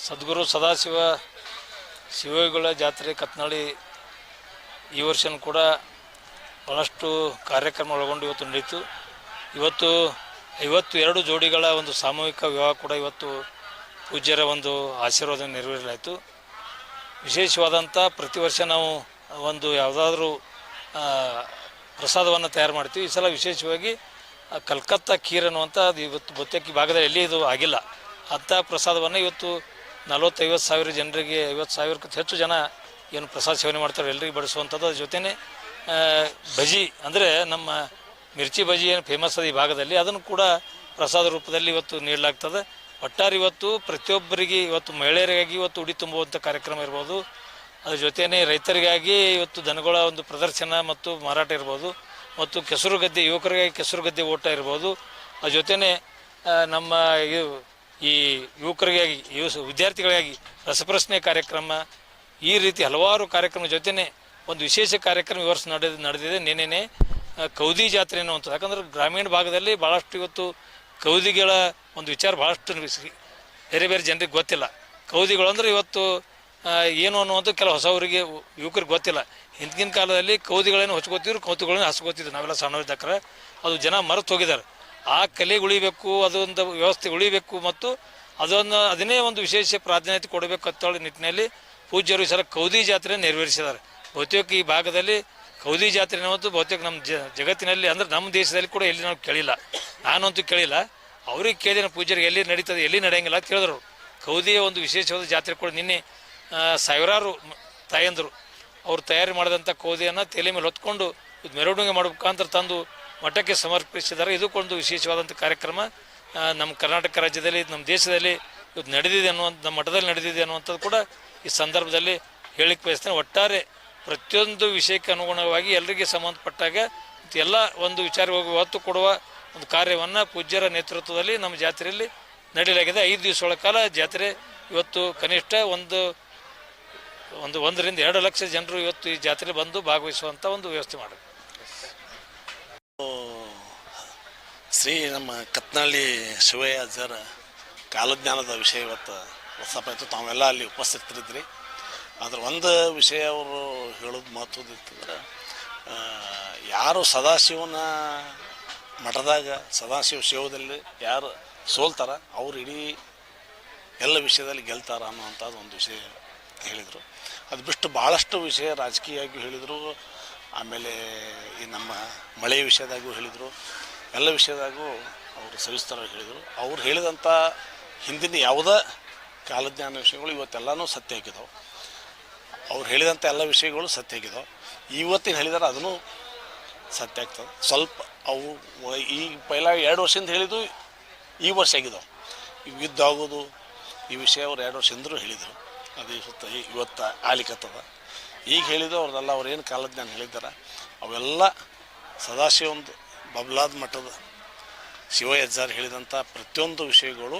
ಸದ್ಗುರು ಸದಾಶಿವ ಶಿವಯೋಗಿಗಳ ಜಾತ್ರೆ ಕತ್ನಾಳಿ ಈ ವರ್ಷವೂ ಕೂಡ ಭಾಳಷ್ಟು ಕಾರ್ಯಕ್ರಮ ಒಳಗೊಂಡು ಇವತ್ತು ನಡೆಯಿತು. ಇವತ್ತು 52 ಜೋಡಿಗಳ ಒಂದು ಸಾಮೂಹಿಕ ವಿವಾಹ ಕೂಡ ಇವತ್ತು ಪೂಜ್ಯರ ಒಂದು ಆಶೀರ್ವಾದ ನೆರವೇರಲಾಯಿತು. ವಿಶೇಷವಾದಂಥ ಪ್ರತಿ ವರ್ಷ ನಾವು ಒಂದು ಯಾವುದಾದ್ರೂ ಪ್ರಸಾದವನ್ನು ತಯಾರು ಮಾಡ್ತೀವಿ. ಈ ಸಲ ವಿಶೇಷವಾಗಿ ಕಲ್ಕತ್ತಾ ಖೀರ್ ಅನ್ನುವಂಥ ಅದು ಇವತ್ತು ಬಹುತೇಕ ಭಾಗದಲ್ಲಿ ಎಲ್ಲಿ ಇದು ಆಗಿಲ್ಲ. ಅಂಥ ಪ್ರಸಾದವನ್ನು ಇವತ್ತು 40-50 ಸಾವಿರ ಜನರಿಗೆ 50 ಸಾವಿರಕ್ಕೂ ಹೆಚ್ಚು ಜನ ಏನು ಪ್ರಸಾದ ಸೇವನೆ ಮಾಡ್ತಾರೆ ಎಲ್ಲರಿಗೆ ಬಡಿಸುವಂಥದ್ದು. ಅದ್ರ ಜೊತೆಯೇ ಬಜಿ ಅಂದರೆ ನಮ್ಮ ಮಿರ್ಚಿ ಬಜಿ ಏನು ಫೇಮಸ್ ಅದು ಈ ಭಾಗದಲ್ಲಿ, ಅದನ್ನು ಕೂಡ ಪ್ರಸಾದ ರೂಪದಲ್ಲಿ ಇವತ್ತು ನೀಡಲಾಗ್ತದೆ. ಒಟ್ಟಾರೆ ಇವತ್ತು ಪ್ರತಿಯೊಬ್ಬರಿಗೆ ಇವತ್ತು ಮಹಿಳೆಯರಿಗಾಗಿ ಇವತ್ತು ಉಡಿ ತುಂಬುವಂಥ ಕಾರ್ಯಕ್ರಮ ಇರ್ಬೋದು. ಅದ್ರ ಜೊತೆಯೇ ರೈತರಿಗಾಗಿ ಇವತ್ತು ದನಗಳ ಒಂದು ಪ್ರದರ್ಶನ ಮತ್ತು ಮಾರಾಟ ಇರ್ಬೋದು, ಮತ್ತು ಕೆಸರು ಗದ್ದೆ ಯುವಕರಿಗಾಗಿ ಕೆಸರು ಗದ್ದೆ ಓಟ ಇರ್ಬೋದು. ಅದ್ರ ಜೊತೆಯೇ ನಮ್ಮ ಈ ಯುವಕರಿಗಾಗಿ ವಿದ್ಯಾರ್ಥಿಗಳಿಗಾಗಿ ರಸಪ್ರಶ್ನೆ ಕಾರ್ಯಕ್ರಮ, ಈ ರೀತಿ ಹಲವಾರು ಕಾರ್ಯಕ್ರಮ ಜೊತೆಯೇ ಒಂದು ವಿಶೇಷ ಕಾರ್ಯಕ್ರಮ ಈ ವರ್ಷ ನಡೆದಿದೆ. ನೆನ್ನೆನೇ ಕೌದಿ ಜಾತ್ರೆ ಅನ್ನುವಂಥದ್ದು. ಯಾಕಂದ್ರೆ ಗ್ರಾಮೀಣ ಭಾಗದಲ್ಲಿ ಭಾಳಷ್ಟು ಇವತ್ತು ಕೌದಿಗಳ ಒಂದು ವಿಚಾರ ಭಾಳಷ್ಟು ಬೇರೆ ಬೇರೆ ಜನರಿಗೆ ಗೊತ್ತಿಲ್ಲ. ಕೌದಿಗಳು ಅಂದರೆ ಇವತ್ತು ಏನು ಅನ್ನುವಂಥ ಕೆಲವು ಹೊಸವರಿಗೆ ಯುವಕರಿಗೆ ಗೊತ್ತಿಲ್ಲ. ಹಿಂದಿನ ಕಾಲದಲ್ಲಿ ಕೌದಿಗಳೇನು ಹೊಚ್ಕೋತಿದ್ರು, ಕೌತುಗಳನ್ನ ಹಸ್ಕೋತಿದ್ರು ನಾವೆಲ್ಲ ಸಣ್ಣವಿದ್ದಕ್ರೆ. ಅದು ಜನ ಮರೆತು ಹೋಗಿದ್ದಾರೆ. ಆ ಕಲೆ ಉಳಿಬೇಕು, ಅದೊಂದು ವ್ಯವಸ್ಥೆ ಉಳಿಬೇಕು, ಮತ್ತು ಅದನ್ನೇ ಒಂದು ವಿಶೇಷ ಪ್ರಾಧಾನ್ಯತೆ ಕೊಡಬೇಕು ಅಂತೇಳಿ ನಿಟ್ಟಿನಲ್ಲಿ ಪೂಜ್ಯರು ಈ ಸಲ ಕೌದಿ ಜಾತ್ರೆ ನೆರವೇರಿಸಿದ್ದಾರೆ. ಬಹುತೇಕ ಈ ಭಾಗದಲ್ಲಿ ಕೌದಿ ಜಾತ್ರೆ ಅನ್ನೋದು ಬಹುತೇಕ ನಮ್ಮ ಜಗತ್ತಿನಲ್ಲಿ ಅಂದರೆ ನಮ್ಮ ದೇಶದಲ್ಲಿ ಕೂಡ ಎಲ್ಲಿ ನಾವು ಕೇಳಿಲ್ಲ. ನಾನಂತೂ ಕೇಳಿಲ್ಲ. ಅವ್ರಿಗೆ ಕೇಳಿದ ಪೂಜ್ಯರಿಗೆ ಎಲ್ಲಿ ನಡೀತದೆ ಎಲ್ಲಿ ನಡೆಯಂಗಿಲ್ಲ ಅಂತ ಕೇಳಿದ್ರು. ಕೌದಿಯ ಒಂದು ವಿಶೇಷವಾದ ಜಾತ್ರೆ ಕೂಡ ನಿನ್ನೆ ಸಾವಿರಾರು ತಾಯಂದರು ಅವರು ತಯಾರಿ ಮಾಡಿದಂಥ ಕೌದಿಯನ್ನು ತಲೆ ಮೇಲೆ ಹೊತ್ಕೊಂಡು ಮೆರವಣಿಗೆ ಮಾಡೋ ಮುಖಾಂತರ ತಂದು ಮಠಕ್ಕೆ ಸಮರ್ಪಿಸಿದ್ದಾರೆ. ಇದಕ್ಕೊಂದು ವಿಶೇಷವಾದಂಥ ಕಾರ್ಯಕ್ರಮ ನಮ್ಮ ಕರ್ನಾಟಕ ರಾಜ್ಯದಲ್ಲಿ ನಮ್ಮ ದೇಶದಲ್ಲಿ ಇವತ್ತು ನಡೆದಿದೆ ಅನ್ನುವಂಥ ನಮ್ಮ ಮಠದಲ್ಲಿ ನಡೆದಿದೆ ಅನ್ನುವಂಥದ್ದು ಕೂಡ ಈ ಸಂದರ್ಭದಲ್ಲಿ ಹೇಳಿಕ್ಕೆ ಬಯಸ್ತೇನೆ. ಒಟ್ಟಾರೆ ಪ್ರತಿಯೊಂದು ವಿಷಯಕ್ಕೆ ಅನುಗುಣವಾಗಿ ಎಲ್ಲರಿಗೆ ಸಂಬಂಧಪಟ್ಟಾಗ ಎಲ್ಲ ಒಂದು ವಿಚಾರವಾಗಿ ಒತ್ತು ಕೊಡುವ ಒಂದು ಕಾರ್ಯವನ್ನು ಪೂಜ್ಯರ ನೇತೃತ್ವದಲ್ಲಿ ನಮ್ಮ ಜಾತ್ರೆಯಲ್ಲಿ ನಡೆಯಲಾಗಿದೆ. 5 ದಿವಸಗಳ ಕಾಲ ಜಾತ್ರೆ ಇವತ್ತು ಕನಿಷ್ಠ 1-2 ಲಕ್ಷ ಜನರು ಇವತ್ತು ಈ ಜಾತ್ರೆ ಬಂದು ಭಾಗವಹಿಸುವಂಥ ಒಂದು ವ್ಯವಸ್ಥೆ ಮಾಡಿದೆ. ನಮ್ಮ ಕತ್ನಳ್ಳಿ ಶಿವಯ್ಯ ಅಜ್ಜರ ಕಾಲಜ್ಞಾನದ ವಿಷಯ ಇವತ್ತು ಹೊಸಪಾಯಿತು. ತಾವೆಲ್ಲ ಅಲ್ಲಿ ಉಪಸ್ಥಿತರಿದ್ರಿ. ಆದ್ರೆ ಒಂದು ವಿಷಯ ಅವರು ಹೇಳೋದು ಮಹತ್ವದಿತ್ತಂದ್ರೆ, ಯಾರು ಸದಾಶಿವನ ಮಠದಾಗ ಸದಾಶಿವ ಶಿವದಲ್ಲಿ ಯಾರು ಸೋಲ್ತಾರ ಅವ್ರು ಇಡೀ ಎಲ್ಲ ವಿಷಯದಲ್ಲಿ ಗೆಲ್ತಾರ ಅನ್ನೋವಂಥದ್ದು ಒಂದು ವಿಷಯ ಹೇಳಿದರು. ಅದು ಬಿಟ್ಟು ಭಾಳಷ್ಟು ವಿಷಯ ರಾಜಕೀಯವಾಗಿ ಹೇಳಿದರು. ಆಮೇಲೆ ಈ ನಮ್ಮ ಮಳೆ ವಿಷಯದಾಗೂ ಹೇಳಿದರು. ಎಲ್ಲ ವಿಷಯದಾಗೂ ಅವರು ಸವಿಸ್ತರವಾಗಿ ಹೇಳಿದರು. ಅವ್ರು ಹೇಳಿದಂಥ ಹಿಂದಿನ ಯಾವುದೇ ಕಾಲಜ್ಞಾನ ವಿಷಯಗಳು ಇವತ್ತೆಲ್ಲನೂ ಸತ್ಯ ಆಗಿದ್ದಾವೆ. ಅವ್ರು ಹೇಳಿದಂಥ ಎಲ್ಲ ವಿಷಯಗಳು ಸತ್ಯ ಆಗಿದ್ದಾವೆ. ಇವತ್ತಿನ ಹೇಳಿದಾರೆ ಅದನ್ನು ಸತ್ಯ ಆಗ್ತದೆ. ಸ್ವಲ್ಪ ಅವು ಈ ಪೈಲ 2 ವರ್ಷದಿಂದ ಹೇಳಿದ್ದು ಈ ವರ್ಷ ಆಗಿದ್ದಾವೆ. ಯುದ್ಧ ಆಗೋದು ಈ ವಿಷಯ ಅವ್ರು 2 ವರ್ಷದಿಂದಲೂ ಹೇಳಿದರು. ಅದು ಇವತ್ತು ಆಲಿಕತ್ತದ. ಈಗ ಹೇಳಿದ್ದು ಅವ್ರದ್ದೆಲ್ಲ ಅವ್ರೇನು ಕಾಲಜ್ಞಾನ ಹೇಳಿದ್ದಾರೆ ಅವೆಲ್ಲ ಸದಾಶಿವಂದು ಬಬ್ಲಾದ ಮಠದ ಶಿವಯಜ್ಜಾರ್ ಹೇಳಿದಂಥ ಪ್ರತಿಯೊಂದು ವಿಷಯಗಳು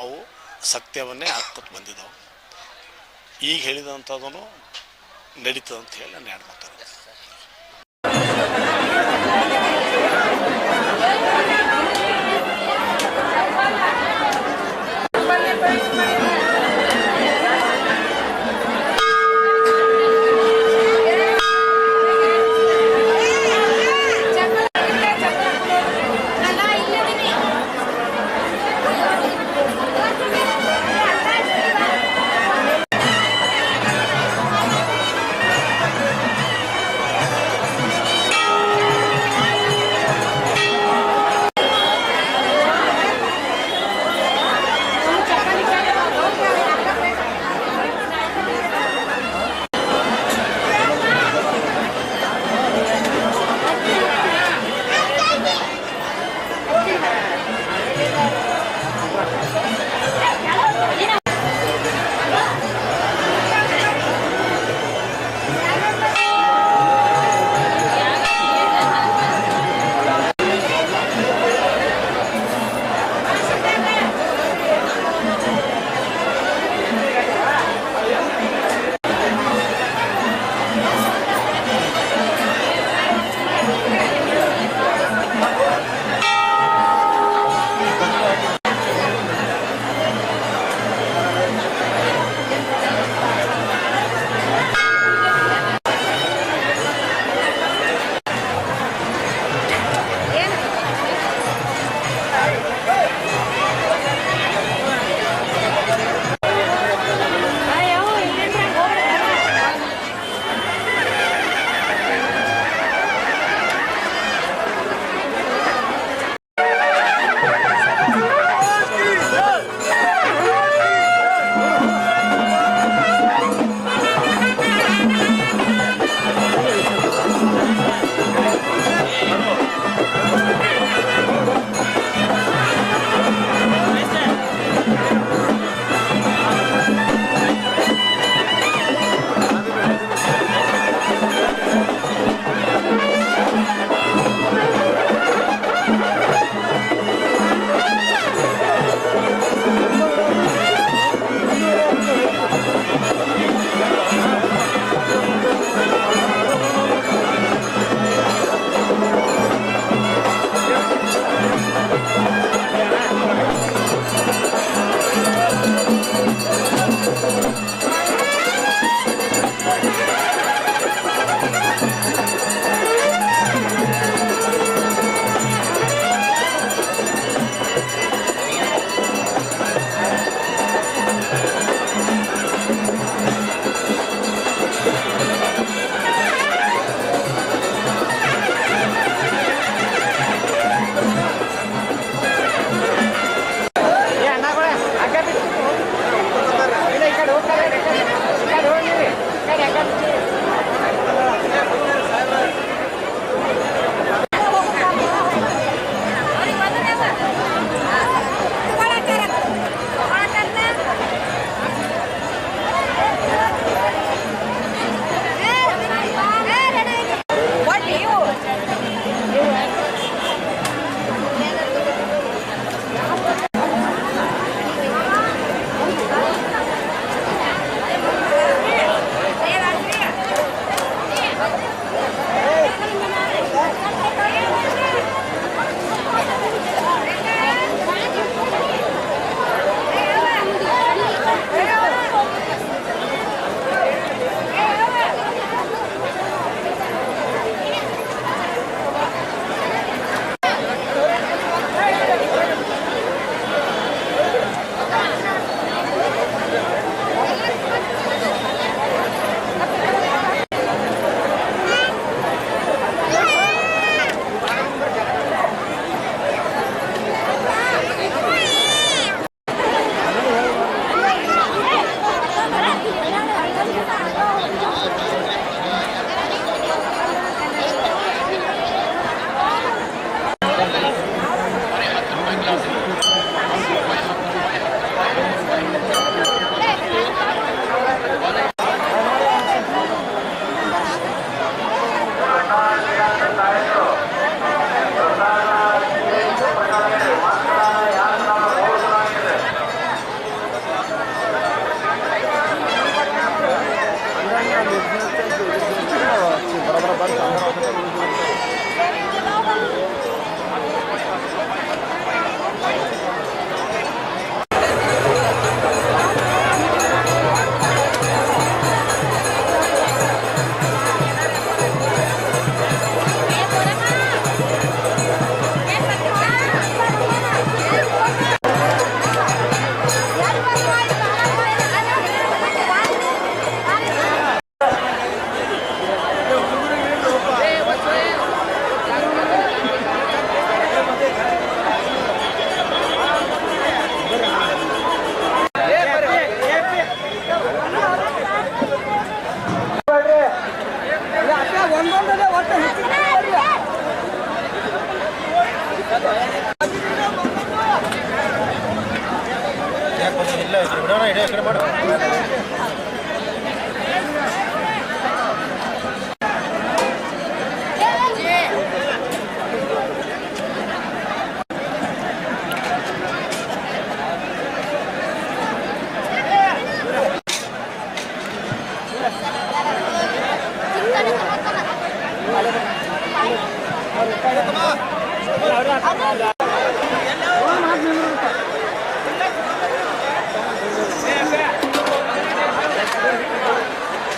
ಅವು ಸತ್ಯವನ್ನೇ ಆಗ್ತದೆ ಬಂದಿದ್ದಾವೆ. ಈಗ ಹೇಳಿದಂಥದ್ದನ್ನು ನಡೀತದೆ ಅಂತ ಹೇಳಿ ನಾನು ಎರಡು ಮಾತಾಡ್ತೀನಿ.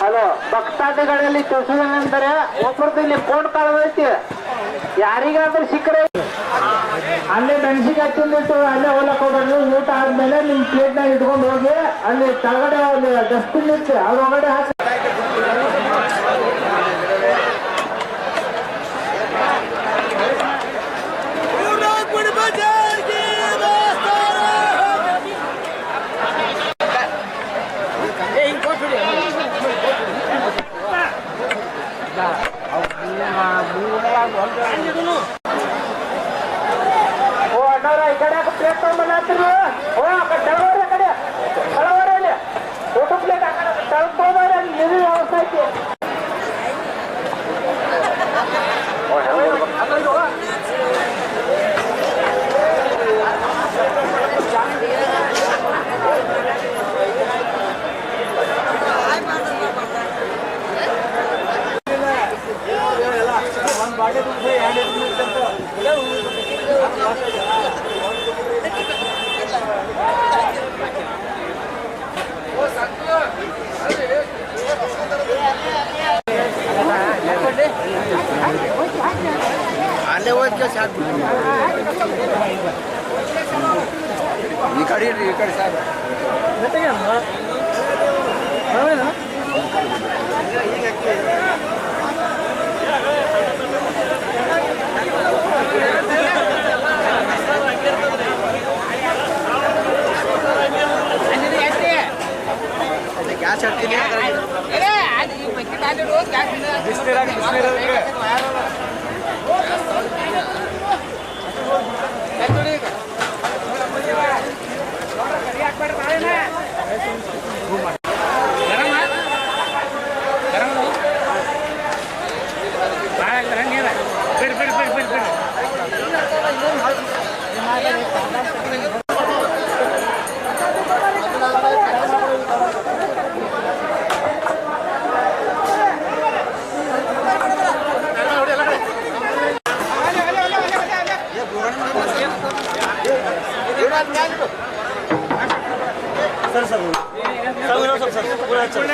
ಹಲೋ, ಭಕ್ತಾದಿಗಳಲ್ಲಿ ತಿಳಿಸುವುದೇನೆಂದರೆ ಒಬ್ಬರದ್ದು ಇಲ್ಲಿ ಫೋನ್ ಕಾಳದೈತಿ, ಯಾರಿಗಾದ್ರೂ ಸಿಕ್ಕರೆ ಅಲ್ಲೇ ಮೆಣಸಿಗೆ ತಿಂದಿಟ್ಟು ಅಲ್ಲೇ ಹೋಲಕ್ ಹೋಗೋದು. ಊಟ ಆದ್ಮೇಲೆ ನಿಮ್ ಪ್ಲೇಟ್ನಾಗ ಇಟ್ಕೊಂಡು ಹೋಗಿ ಅಲ್ಲಿ ಕೆಳಗಡೆ ಅಲ್ಲಿ ಡಸ್ಟ್ಬಿನ್ ಇರುತ್ತೆ, ಅದ್ರೊಳಗಡೆ ಹಾಕಿ. ಓ ಅಣ್ಣವ್ರ, ಈ ಕಡೆ ಪ್ಲೇಟ್ ತಗೊಂಡ್ಬಂದ್ರಿ. ಓ ಕೆಳವರ ಕಡೆ ಕೆಳವರಲ್ಲಿ ಊಟ ಪ್ಲೇಟ್ ತಗೊಂಡ್ಬಂದ್ರೆ ಅಲ್ಲಿ ನಿಧಿ ವ್ಯವಸ್ಥೆ ಐತಿ. ಅಲ್ಲೇ ಹೋಗಿ ಸಾಕು. ಈ ಕಡೆ ಈ ಕಡೆ ಸಾಕು. ಗ್ಯಾಸ್ ಹಾಕ್ತೀನಿ. सर सर सर सर पूरा चल